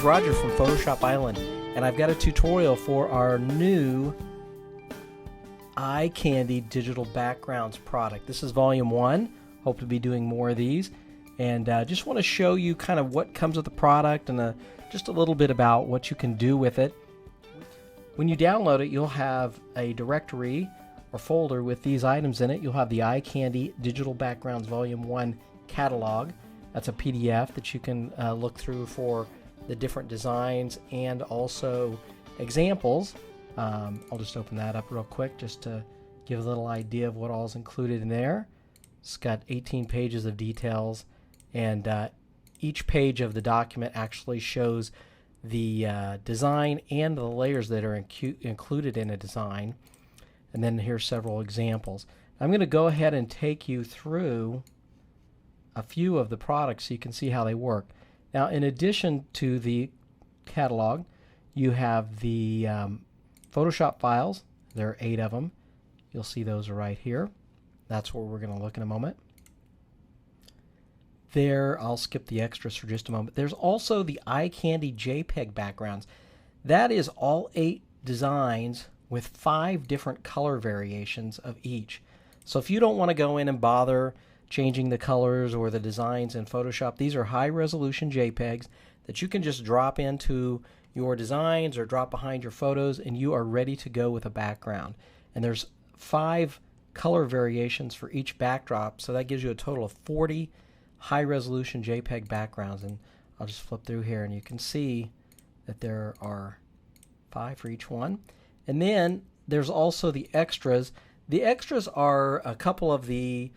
Roger from Photoshop Island, and I've got a tutorial for our new Eye Candy digital backgrounds product. This is volume 1. Hope to be doing more of these, and just want to show you kind of what comes with the product and just a little bit about what you can do with it. When you download it, you'll have a directory or folder with these items in it. You'll have the Eye Candy Digital Backgrounds Volume 1 catalog. That's a PDF that you can look through for the different designs and also examples. I'll just open that up real quick just to give a little idea of what all is included in there. It's got 18 pages of details, and each page of the document actually shows the design and the layers that are included in a design. And then here's several examples. I'm going to go ahead and take you through a few of the products so you can see how they work. Now, in addition to the catalog, you have the Photoshop files. There are 8 of them. You'll see those are right here. That's where we're going to look in a moment. There, I'll skip the extras for just a moment. There's also the Eye Candy JPEG backgrounds. That is all 8 designs with 5 different color variations of each. So if you don't want to go in and bother changing the colors or the designs in Photoshop, these are high resolution JPEGs that you can just drop into your designs or drop behind your photos, and you are ready to go with a background. And there's 5 color variations for each backdrop, so that gives you a total of 40 high resolution JPEG backgrounds. And I'll just flip through here and you can see that there are 5 for each one. And then there's also the extras. The extras are a couple of the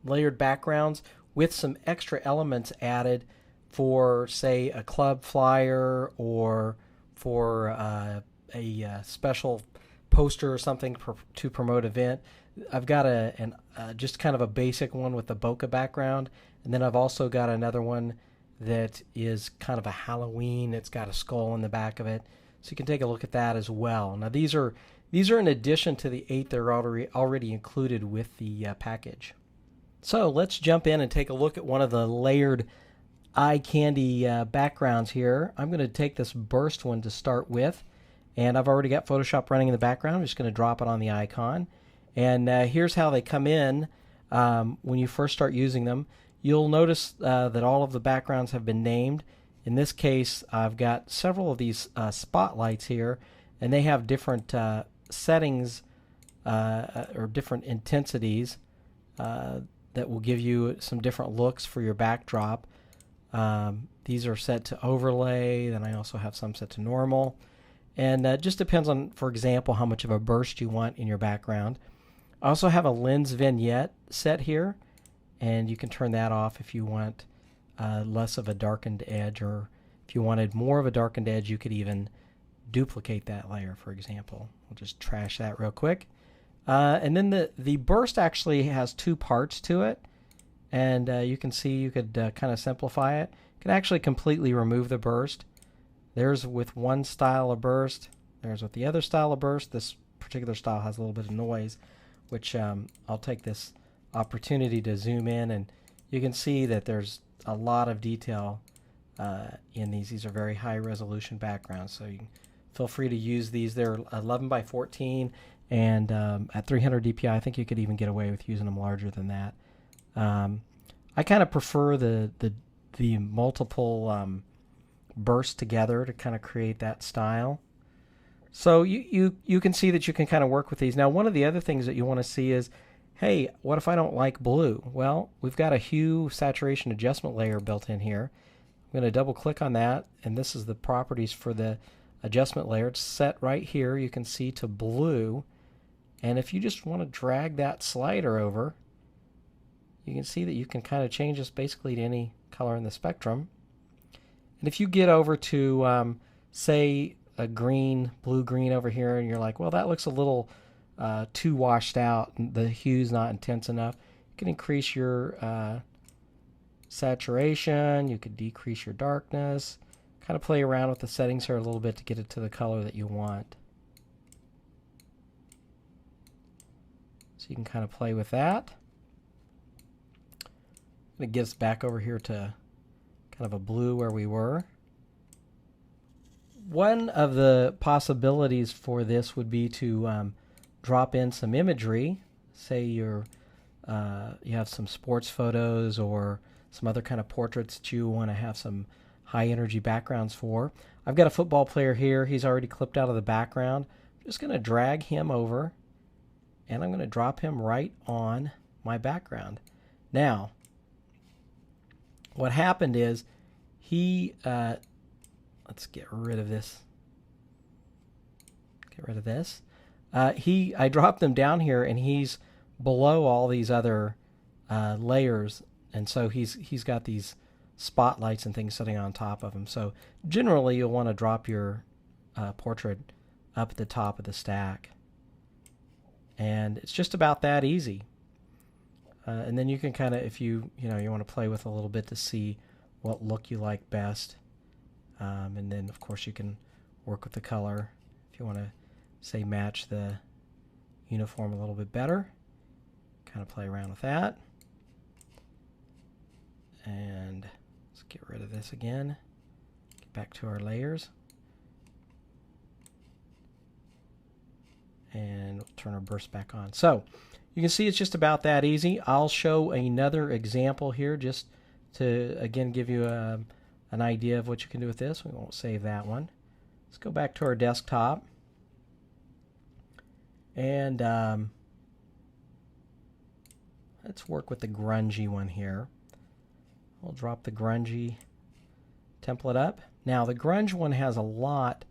layered backgrounds with some extra elements added for, say, a club flyer or for a special poster or something to promote event. I've got just kind of a basic one with the bokeh background, and then I've also got another one that is kind of a Halloween. It's got a skull in the back of it, so you can take a look at that as well. Now these are in addition to the 8 that are already included with the package. So let's jump in and take a look at one of the layered Eye Candy backgrounds here. I'm going to take this burst one to start with, and I've already got Photoshop running in the background. I'm just going to drop it on the icon, and here's how they come in when you first start using them. You'll notice that all of the backgrounds have been named. In this case, I've got several of these spotlights here, and they have different settings or different intensities that will give you some different looks for your backdrop. These are set to overlay, then I also have some set to normal, and it just depends on, for example, how much of a burst you want in your background. I also have a lens vignette set here, and you can turn that off if you want less of a darkened edge, or if you wanted more of a darkened edge, you could even duplicate that layer, for example. We'll just trash that real quick. And then the burst actually has 2 parts to it, and you can see you could kind of simplify it. You can actually completely remove the burst. There's with one style of burst. There's with the other style of burst. This particular style has a little bit of noise, which I'll take this opportunity to zoom in, and you can see that there's a lot of detail in these. These are very high resolution backgrounds, so you can feel free to use these. They're 11 by 14, and at 300 dpi I think you could even get away with using them larger than that. I kind of prefer the multiple bursts together to kind of create that style. So you can see that you can kind of work with these. Now, one of the other things that you want to see is, hey, what if I don't like blue? Well, we've got a hue saturation adjustment layer built in here. I'm going to double click on that, and this is the properties for the adjustment layer. It's set right here, you can see, to blue. And if you just want to drag that slider over, you can see that you can kind of change this basically to any color in the spectrum. And if you get over to say a green, blue-green over here, and you're like, well, that looks a little too washed out, and the hue's not intense enough, you can increase your saturation, you could decrease your darkness, kind of play around with the settings here a little bit to get it to the color that you want. So you can kind of play with that. It gets back over here to kind of a blue where we were. One of the possibilities for this would be to drop in some imagery. Say you have some sports photos or some other kind of portraits that you want to have some high energy backgrounds for. I've got a football player here. He's already clipped out of the background. I'm just going to drag him over and I'm going to drop him right on my background. Now, what happened is let's get rid of this. Get rid of this. I dropped him down here, and he's below all these other layers, and so he's got these spotlights and things sitting on top of him. So generally, you'll want to drop your portrait up at the top of the stack, and it's just about that easy. And then you can kind of, if you want to play with a little bit to see what look you like best. And then, of course, you can work with the color if you want to, say, match the uniform a little bit better. Kind of play around with that. And let's get rid of this again. Get back to our layers. And we'll turn our burst back on. So you can see it's just about that easy. I'll show another example here just to, again, give you an idea of what you can do with this. We won't save that one. Let's go back to our desktop. And let's work with the grungy one here. We'll drop the grungy template up. Now the grunge one has a lot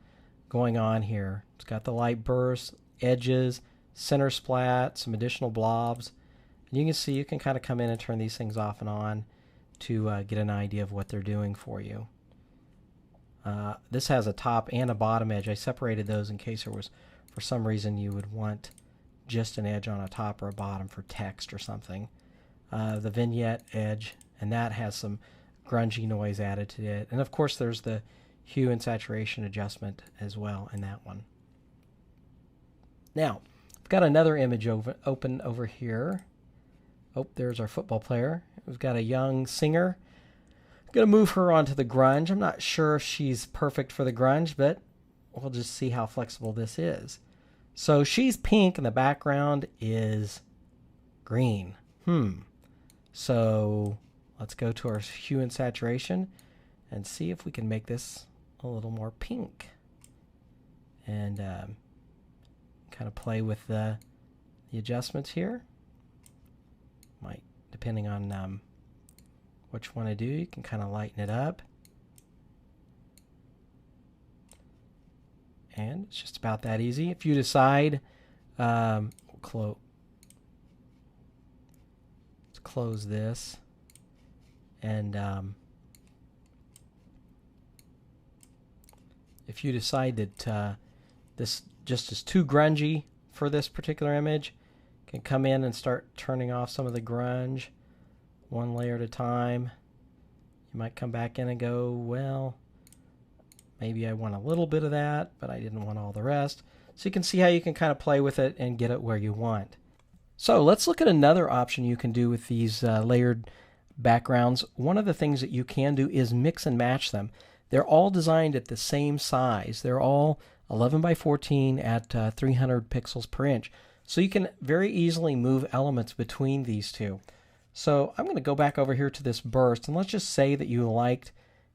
going on here. It's got the light bursts, edges, center splat, some additional blobs. And you can see you can kind of come in and turn these things off and on to get an idea of what they're doing for you. This has a top and a bottom edge. I separated those in case there was, for some reason, you would want just an edge on a top or a bottom for text or something. The vignette edge, and that has some grungy noise added to it. And of course there's the hue and saturation adjustment as well in that one. Now, I've got another image open over here. Oh, there's our football player. We've got a young singer. I'm going to move her onto the grunge. I'm not sure if she's perfect for the grunge, but we'll just see how flexible this is. So she's pink and the background is green. So let's go to our hue and saturation and see if we can make this a little more pink. And kind of play with the adjustments here. Might, depending on which one I do, you can kind of lighten it up. And it's just about that easy. If you decide, let's close this. And if you decide that this just is too grungy for this particular image, you can come in and start turning off some of the grunge one layer at a time. You might come back in and go, well, maybe I want a little bit of that, but I didn't want all the rest. So you can see how you can kind of play with it and get it where you want. So let's look at another option you can do with these layered backgrounds. One of the things that you can do is mix and match them. They're all designed at the same size. They're all 11 by 14 at 300 pixels per inch. So you can very easily move elements between these two. So I'm going to go back over here to this burst, and let's just say that you liked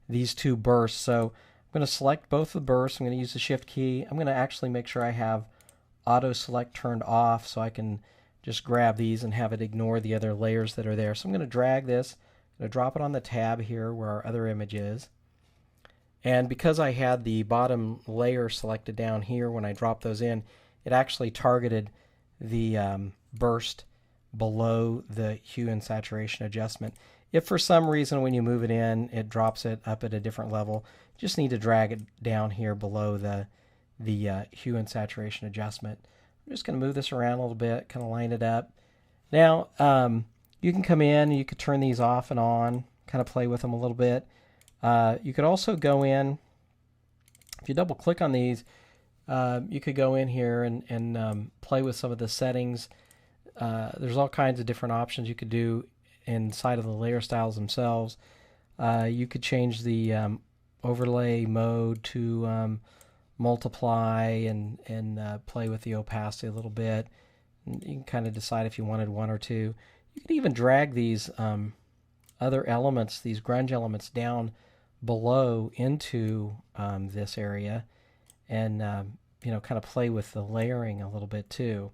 these two bursts. So I'm going to select both the bursts. I'm going to use the Shift key. I'm going to actually make sure I have auto select turned off so I can just grab these and have it ignore the other layers that are there. So I'm going to drag this, I'm going to drop it on the tab here where our other image is. And because I had the bottom layer selected down here when I dropped those in, it actually targeted the burst below the hue and saturation adjustment. If for some reason when you move it in, it drops it up at a different level, you just need to drag it down here below the hue and saturation adjustment. I'm just going to move this around a little bit, kind of line it up. Now, you can come in, you could turn these off and on, kind of play with them a little bit. You could also go in, if you double click on these, you could go in here and play with some of the settings. There's all kinds of different options you could do inside of the layer styles themselves. You could change the overlay mode to multiply and play with the opacity a little bit. And you can kind of decide if you wanted one or two. You can even drag these other elements, these grunge elements, down below into this area, and kind of play with the layering a little bit too,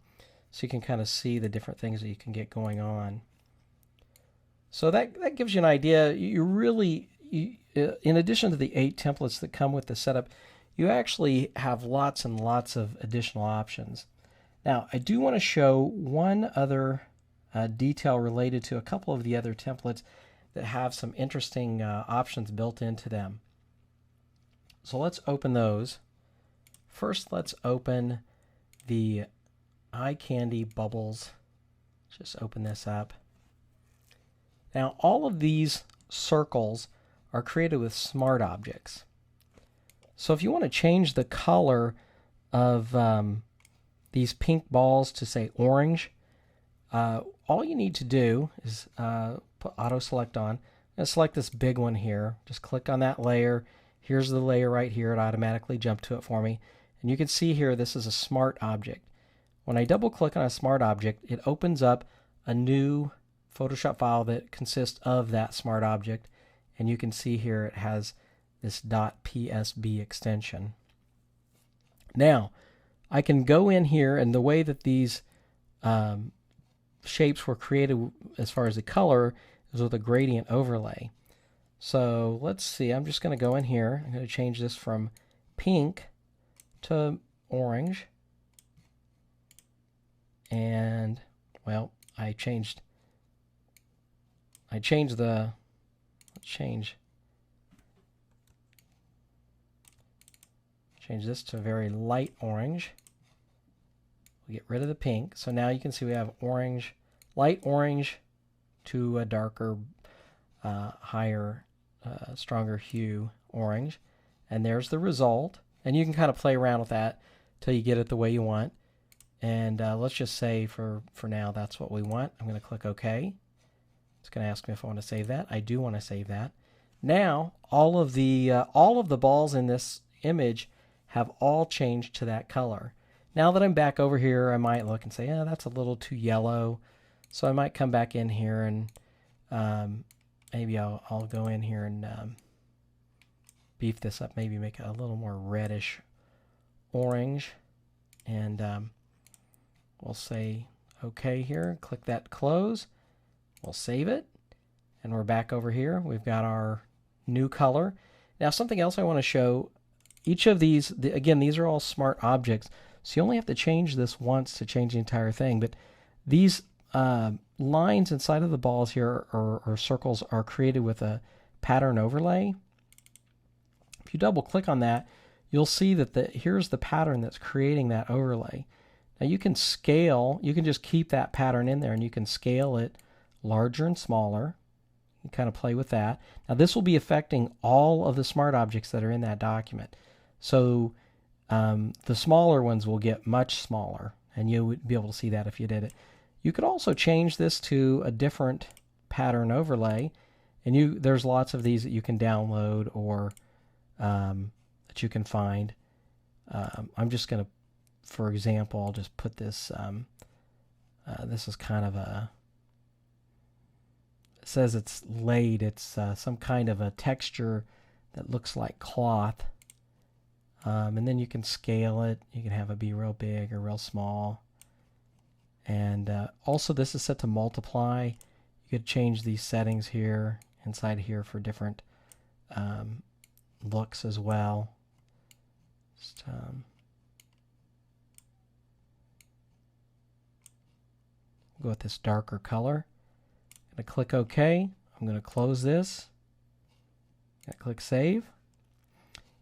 so you can kind of see the different things that you can get going on. So that gives you an idea. You really, in addition to the 8 templates that come with the setup, you actually have lots and lots of additional options. Now, I do want to show one other detail related to a couple of the other templates that have some interesting options built into them. So let's open those. First, let's open the eye candy bubbles. Just open this up. Now, all of these circles are created with smart objects. So if you want to change the color of these pink balls to, say, orange, all you need to do is put auto select on and select this big one here. Just click on that layer. Here's the layer right here. It automatically jumped to it for me. And you can see here this is a smart object. When I double click on a smart object, it opens up a new Photoshop file that consists of that smart object. And you can see here it has this .psb extension. Now, I can go in here, and the way that these shapes were created as far as the color is with a gradient overlay. So let's see, I'm just going to go in here. I'm going to change this from pink to orange. And, well, I changed the, let's change this to very light orange. We get rid of the pink. So now you can see we have orange, light orange to a darker, higher, stronger hue orange. And there's the result. And you can kind of play around with that till you get it the way you want. And let's just say for now that's what we want. I'm going to click OK. It's going to ask me if I want to save that. I do want to save that. Now all of the balls in this image have all changed to that color. Now that I'm back over here, I might look and say, yeah, that's a little too yellow. So I might come back in here and maybe I'll go in here and beef this up, maybe make it a little more reddish orange. And we'll say OK here, click that close. We'll save it. And we're back over here. We've got our new color. Now something else I want to show, each of these, again, these are all smart objects. So you only have to change this once to change the entire thing. But these lines inside of the balls here or circles are created with a pattern overlay. If you double click on that, you'll see that here's the pattern that's creating that overlay. Now you can scale, you can just keep that pattern in there and you can scale it larger and smaller. You can kind of play with that. Now this will be affecting all of the smart objects that are in that document. So the smaller ones will get much smaller, and you would be able to see that if you did it. You could also change this to a different pattern overlay, and there's lots of these that you can download or that you can find. I'm just going to, for example, I'll just put this, this is kind of it says it's laid, it's some kind of a texture that looks like cloth. And then you can scale it. You can have it be real big or real small. And also this is set to multiply. You could change these settings here, inside here for different looks as well. Just, go with this darker color. I'm going to click OK. I'm going to close this. Click Save.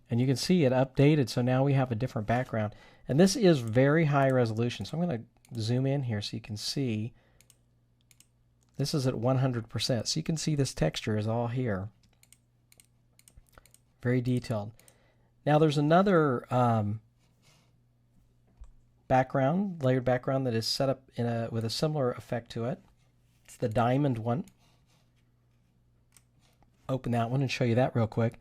And you can see it updated, so now we have a different background. And this is very high resolution, so I'm going to zoom in here so you can see. This is at 100%, so you can see this texture is all here. Very detailed. Now there's another background, layered background, that is set up with a similar effect to it. It's the diamond one. open that one and show you that real quick.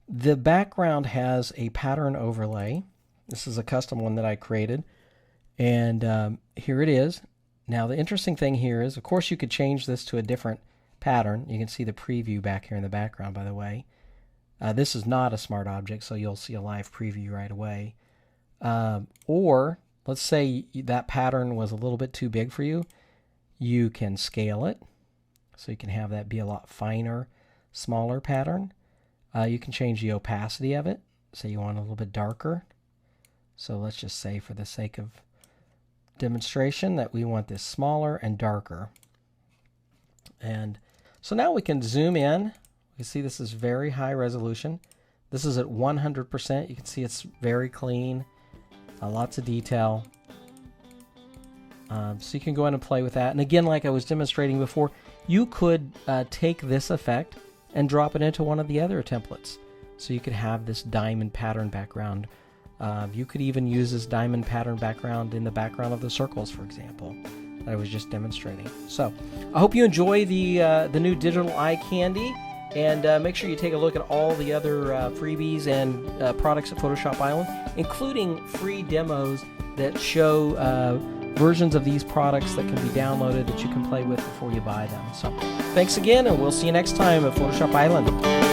The background has a pattern overlay. This is a custom one that I created. And here it is. Now the interesting thing here is, of course, you could change this to a different pattern. You can see the preview back here in the background, by the way. This is not a smart object, so you'll see a live preview right away. Or let's say that pattern was a little bit too big for you. You can scale it, so you can have that be a lot finer, smaller pattern. You can change the opacity of it. Say you want a little bit darker. So let's just say, for the sake of demonstration, that we want this smaller and darker. And so now we can zoom in. You see this is very high resolution. This is at 100%. You can see it's very clean, lots of detail. So you can go in and play with that. And again, like I was demonstrating before, you could take this effect and drop it into one of the other templates. So you could have this diamond pattern background. You could even use this diamond pattern background in the background of the circles, for example, that I was just demonstrating. So I hope you enjoy the new digital eye candy, and make sure you take a look at all the other freebies and products at Photoshop Island, including free demos that show versions of these products that can be downloaded that you can play with before you buy them. So thanks again, and we'll see you next time at Photoshop Island.